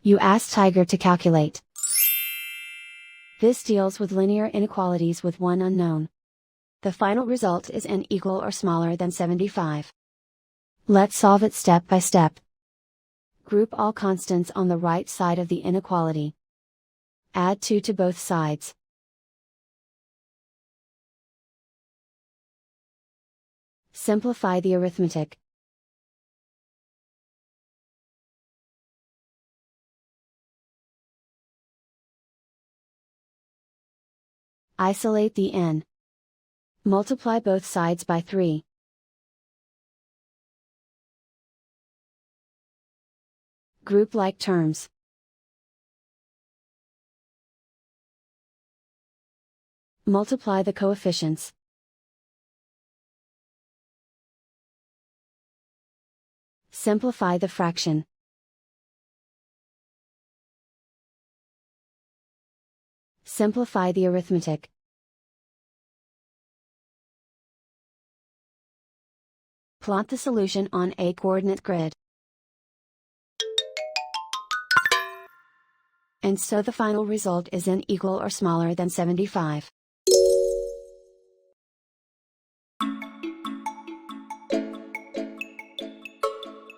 You ask Tiger to calculate. This deals with linear inequalities with one unknown. The final result is n equal or smaller than 75. Let's solve it step by step. Group all constants on the right side of the inequality. Add 2 to both sides. Simplify the arithmetic. Isolate the n. Multiply both sides by 3. Group like terms. Multiply the coefficients. Simplify the fraction. Simplify the arithmetic. Plot the solution on a coordinate grid. And so the final result is n equal or smaller than 75.